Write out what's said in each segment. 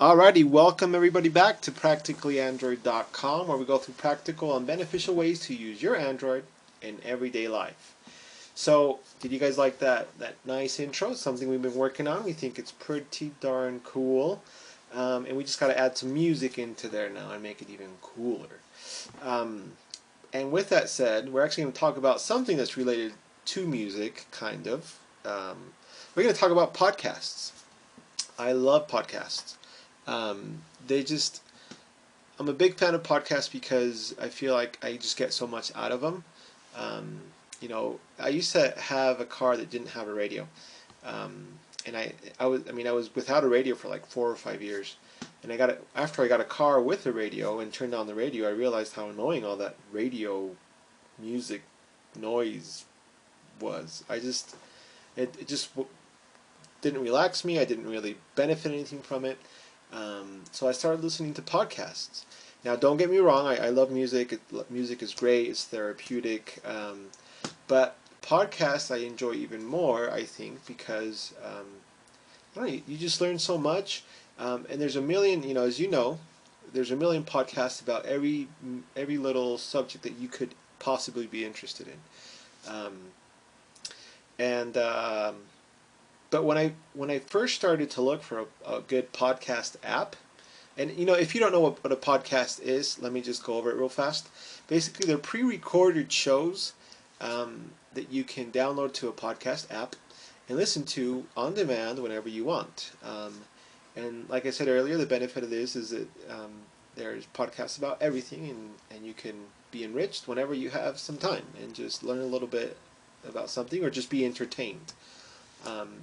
Alrighty, welcome everybody back to practicallyandroid.com, where we go through practical and beneficial ways to use your Android in everyday life. So, did you guys like that nice intro? It's something we've been working on. We think it's pretty darn cool. And we just got to add some music into there now and make it even cooler. Um, and with that said, we're actually going to talk about something that's related to music, kind of. We're going to talk about podcasts. I love podcasts. They just, I'm a big fan of podcasts because I feel like I just get so much out of them. Um, I used to have a car that didn't have a radio, um, and I was without a radio for like 4 or 5 years, and I got it after I got a car with a radio and turned on the radio. I realized how annoying all that radio music noise was. It just didn't relax me. I didn't really benefit anything from it. So I started listening to podcasts. Now, don't get me wrong. I love music. Music is great. It's therapeutic. But podcasts I enjoy even more, I think, because I don't know, you just learn so much. And there's a million, as you know, there's a million podcasts about every little subject that you could possibly be interested in. And But when I first started to look for a good podcast app, and if you don't know what a podcast is, let me just go over it real fast. Basically, they're pre-recorded shows that you can download to a podcast app and listen to on demand whenever you want. And like I said earlier, the benefit of this is that there's podcasts about everything, and you can be enriched whenever you have some time and just learn a little bit about something or just be entertained. Um,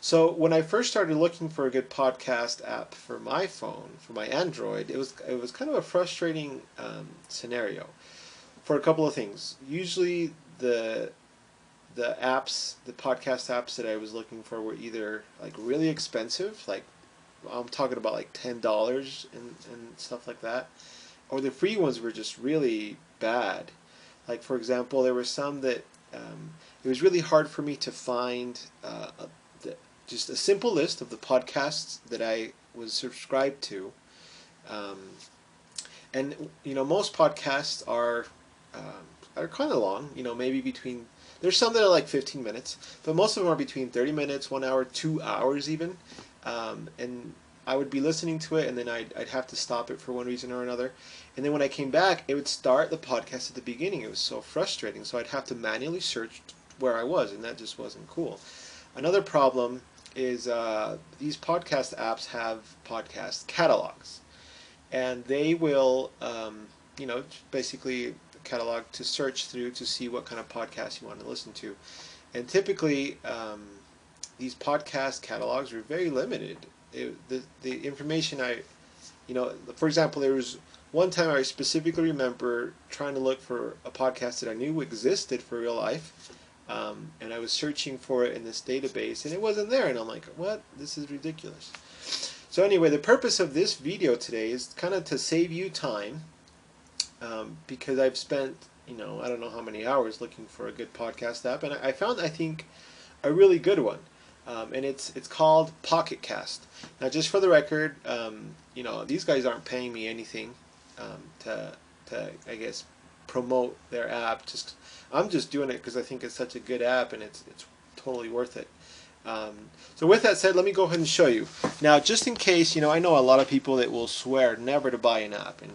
so when I first started looking for a good podcast app for my phone, for my Android, it was kind of a frustrating scenario for a couple of things. Usually the podcast apps that I was looking for were either like really expensive, like I'm talking about like $10 and stuff like that, or the free ones were just really bad. Like for example, there were some that it was really hard for me to find just a simple list of the podcasts that I was subscribed to. Um, and most podcasts are kind of long. Maybe between there's some that are like 15 minutes, but most of them are between 30 minutes, 1 hour, 2 hours even. And I would be listening to it, and then I'd have to stop it for one reason or another. And then when I came back, it would start the podcast at the beginning. It was so frustrating. So I'd have to manually search where I was, and that just wasn't cool. Another problem is these podcast apps have podcast catalogs, and they will, basically catalog to search through to see what kind of podcast you want to listen to. And typically, these podcast catalogs are very limited. The information for example, there was one time I specifically remember trying to look for a podcast that I knew existed for real life, and I was searching for it in this database, and it wasn't there, and I'm like, what? This is ridiculous. So anyway, the purpose of this video today is kind of to save you time, because I've spent, I don't know how many hours looking for a good podcast app, and I found, I think, a really good one. And it's called Pocketcast. Now, just for the record, these guys aren't paying me anything to I guess promote their app. I'm just doing it because I think it's such a good app, and it's totally worth it. So with that said, let me go ahead and show you. Now, just in case, I know a lot of people that will swear never to buy an app, and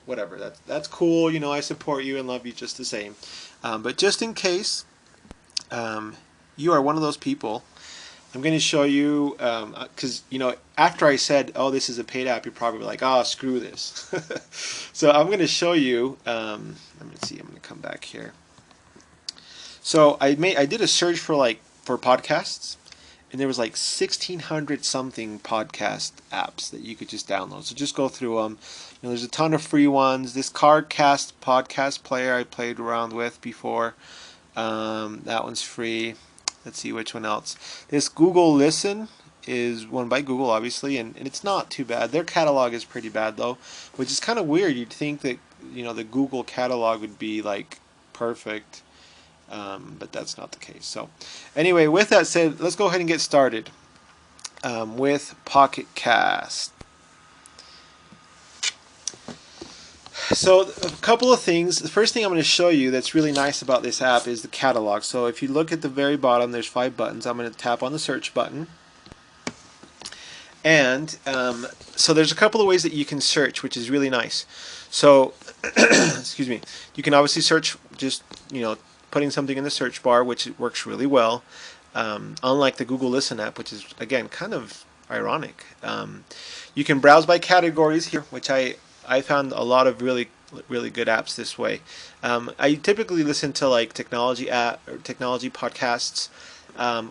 whatever. That's cool. I support you and love you just the same. But just in case you are one of those people, I'm going to show you, because, after I said, oh, this is a paid app, you're probably like, oh, screw this. So I'm going to show you, let me see, I'm going to come back here. So I did a search for podcasts, and there was like 1,600 something podcast apps that you could just download. So just go through them. There's a ton of free ones. This Cardcast podcast player I played around with before. That one's free. Let's see which one else. This Google Listen is one by Google, obviously, and it's not too bad. Their catalog is pretty bad, though, which is kind of weird. You'd think that, the Google catalog would be, like, perfect, but that's not the case. So, anyway, with that said, let's go ahead and get started. with Pocketcast. So a couple of things. The first thing I'm going to show you that's really nice about this app is the catalog. So if you look at the very bottom, there's 5 buttons. I'm going to tap on the search button. And so there's a couple of ways that you can search, which is really nice. So, excuse me, you can obviously search just, putting something in the search bar, which works really well. Unlike the Google Listen app, which is, again, kind of ironic. You can browse by categories here, which I found a lot of really good apps this way. I typically listen to like technology podcasts,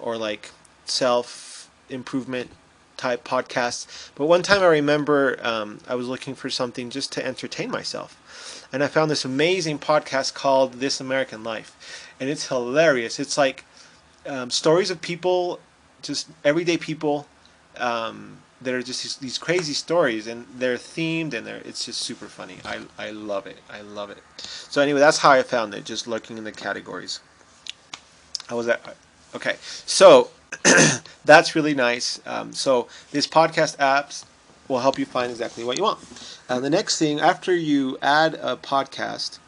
or like self improvement type podcasts. But one time I remember I was looking for something just to entertain myself, and I found this amazing podcast called This American Life, and it's hilarious. It's like stories of people, just everyday people, that are just these crazy stories, and they're themed, and it's just super funny. I love it. I love it. So anyway, that's how I found it, just looking in the categories. How was that? Okay, so that's really nice. So this podcast apps will help you find exactly what you want. The next thing, after you add a podcast,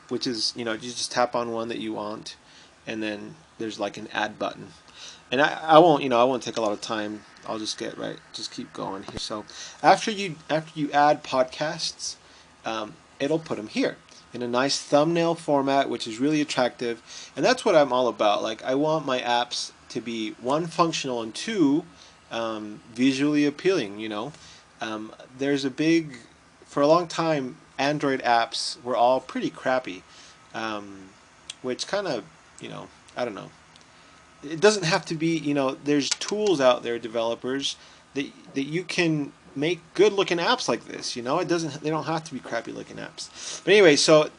which is, you just tap on one that you want, and then there's like an add button. And I won't take a lot of time. I'll just keep going here. So after you add podcasts, it'll put them here in a nice thumbnail format, which is really attractive. And that's what I'm all about. Like, I want my apps to be, 1, functional, and 2, visually appealing. There's for a long time, Android apps were all pretty crappy, which kind of, I don't know. It doesn't have to be, there's tools out there, developers, that you can make good looking apps like this. They don't have to be crappy looking apps. But anyway, so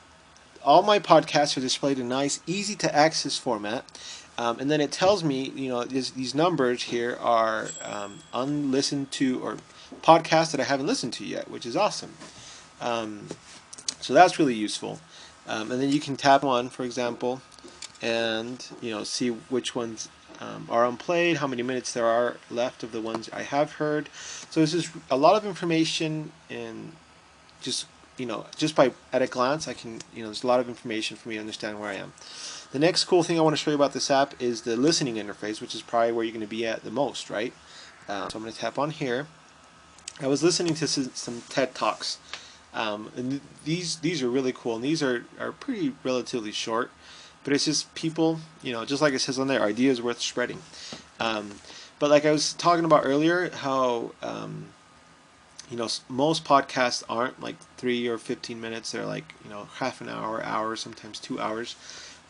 all my podcasts are displayed in nice, easy to access format. And then it tells me, these numbers here are unlistened to, or podcasts that I haven't listened to yet, which is awesome. So that's really useful. And then you can tap on, for example, and see which ones are unplayed, how many minutes there are left of the ones I have heard. So this is a lot of information, and just by at a glance I can, there's a lot of information for me to understand where I am. The next cool thing I want to show you about this app is the listening interface, which is probably where you're going to be at the most, right? So I'm going to tap on here. I was listening to some TED Talks, and these are really cool, and these are pretty relatively short. But it's just people, just like it says on there, ideas worth spreading. But like I was talking about earlier, how most podcasts aren't like 3 or 15 minutes. They're like half an hour, sometimes 2 hours.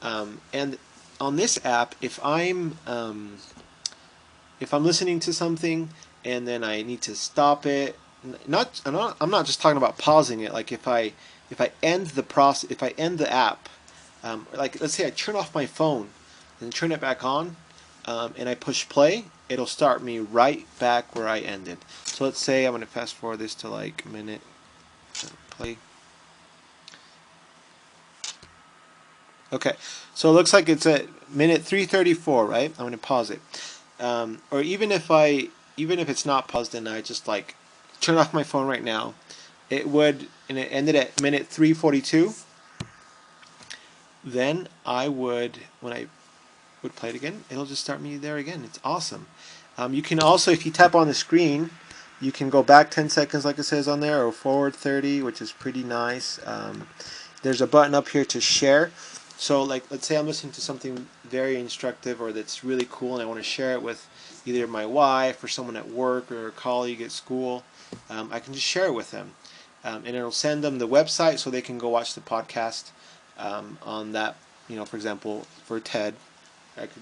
And on this app, if I'm listening to something and then I need to stop it, I'm not just talking about pausing it. Like if I end the app. Like let's say I turn off my phone and turn it back on, and I push play, it'll start me right back where I ended. So let's say I'm going to fast forward this to like a minute, play. Okay, so it looks like it's at minute 3:34, right? I'm going to pause it, or even if it's not paused and I just like turn off my phone right now, and it ended at minute 3:42. Then when I would play it again, it'll just start me there again. It's awesome. You can also, if you tap on the screen, you can go back 10 seconds like it says on there, or forward 30, which is pretty nice. There's a button up here to share. So like, let's say I'm listening to something very instructive or that's really cool, and I want to share it with either my wife or someone at work or a colleague at school. I can just share it with them. And it'll send them the website so they can go watch the podcast. On that, for example, for TED,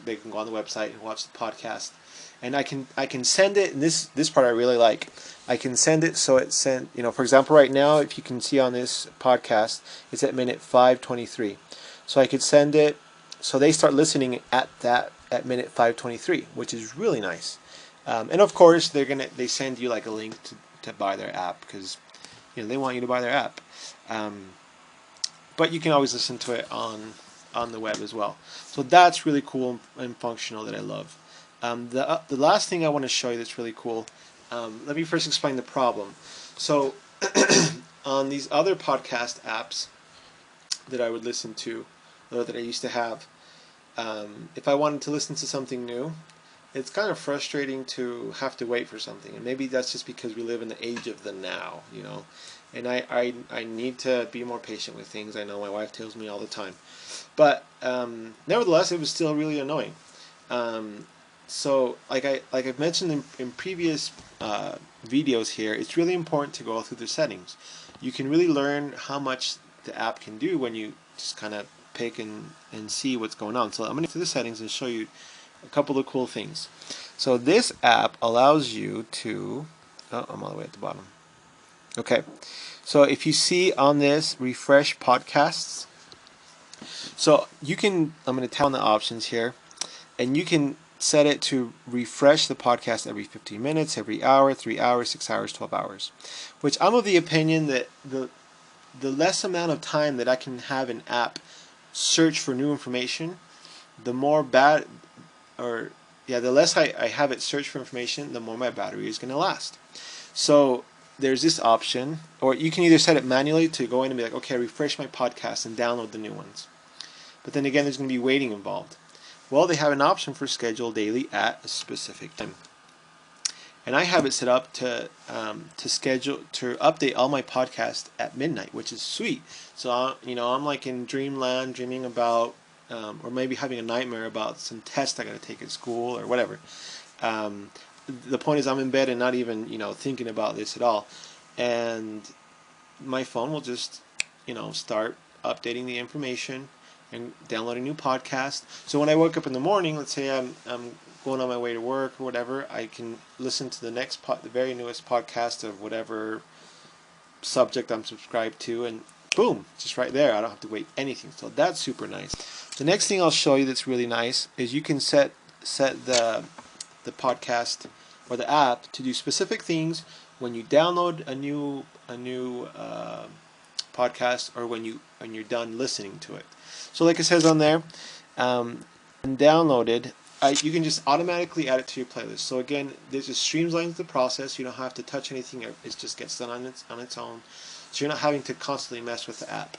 they can go on the website and watch the podcast, and I can send it. And this part I really like. I can send it so it sent. For example, right now, if you can see on this podcast, it's at minute 5:23. So I could send it so they start listening at minute 5:23, which is really nice. And of course, they send you like a link to buy their app, because they want you to buy their app. But you can always listen to it on the web as well. So that's really cool and functional that I love. The last thing I want to show you that's really cool. Let me first explain the problem. So on these other podcast apps that I would listen to, or that I used to have, if I wanted to listen to something new, it's kind of frustrating to have to wait for something. And maybe that's just because we live in the age of the now, you know. And I need to be more patient with things. I know my wife tells me all the time. But nevertheless, it was still really annoying. So like I've mentioned in previous videos here, it's really important to go through the settings. You can really learn how much the app can do when you just kind of pick and see what's going on. So I'm going to go through the settings and show you a couple of cool things. So this app allows you to, oh, I'm all the way at the bottom. Okay, so if you see on this, refresh podcasts, so you can, I'm going to tap on the options here, and you can set it to refresh the podcast every 15 minutes, every hour, 3 hours, 6 hours, 12 hours, which I'm of the opinion that the less amount of time that I can have an app search for new information, the more bad, or yeah, the less I have it search for information, the more my battery is going to last. So there's this option, or you can either set it manually to go in and be like, okay, refresh my podcast and download the new ones. But then again, there's going to be waiting involved. Well, they have an option for schedule daily at a specific time. And I have it set up to schedule to update all my podcasts at midnight, which is sweet. So I'm like in dreamland, dreaming about, or maybe having a nightmare about some test I got to take at school or whatever. The point is, I'm in bed and not even thinking about this at all, and my phone will just start updating the information and downloading new podcasts. So when I wake up in the morning, let's say I'm going on my way to work or whatever, I can listen to the very newest podcast of whatever subject I'm subscribed to, and boom, just right there. I don't have to wait anything. So that's super nice. The next thing I'll show you that's really nice is you can set the podcast or the app to do specific things when you download a new podcast, or when you're done listening to it. So like it says on there, and downloaded, you can just automatically add it to your playlist. So again, this just streamlines the process. You don't have to touch anything. It just gets done on its own. So you're not having to constantly mess with the app.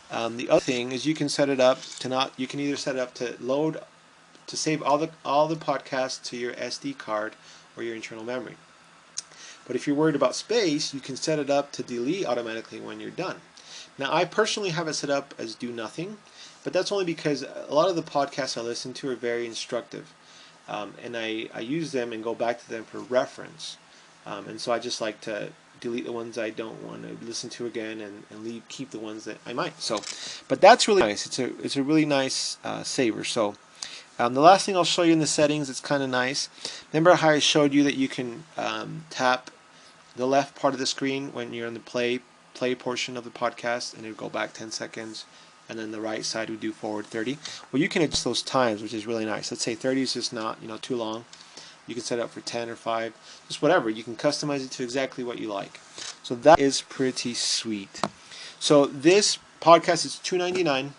The other thing is you can set it up to you can either set it up to save all the podcasts to your SD card or your internal memory. But if you're worried about space, you can set it up to delete automatically when you're done. Now, I personally have it set up as do nothing, but that's only because a lot of the podcasts I listen to are very instructive, and I use them and go back to them for reference. And so I just like to delete the ones I don't want to listen to again, and keep the ones that I might. So, but that's really nice. It's a really nice saver. So. The last thing I'll show you in the settings, it's kind of nice. Remember how I showed you that you can tap the left part of the screen when you're in the play portion of the podcast, and it would go back 10 seconds, and then the right side would do forward 30. Well, you can adjust those times, which is really nice. Let's say 30 is just not too long. You can set it up for 10 or 5, just whatever. You can customize it to exactly what you like. So that is pretty sweet. So this podcast is $2.99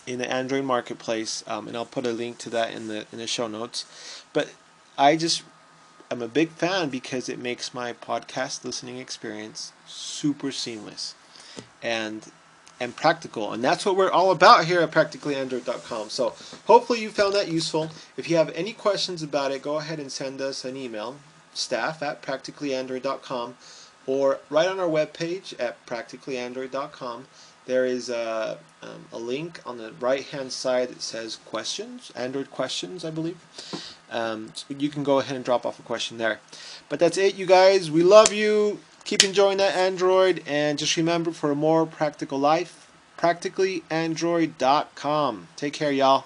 in the Android marketplace, and I'll put a link to that in the show notes. But I'm a big fan because it makes my podcast listening experience super seamless and practical, and that's what we're all about here at practicallyandroid.com. So hopefully you found that useful. If you have any questions about it, go ahead and send us an email, staff@practicallyandroid.com, or right on our webpage at practicallyandroid.com. There is a link on the right-hand side that says questions, Android questions, I believe. So you can go ahead and drop off a question there. But that's it, you guys. We love you. Keep enjoying that Android. And just remember, for a more practical life, practicallyandroid.com. Take care, y'all.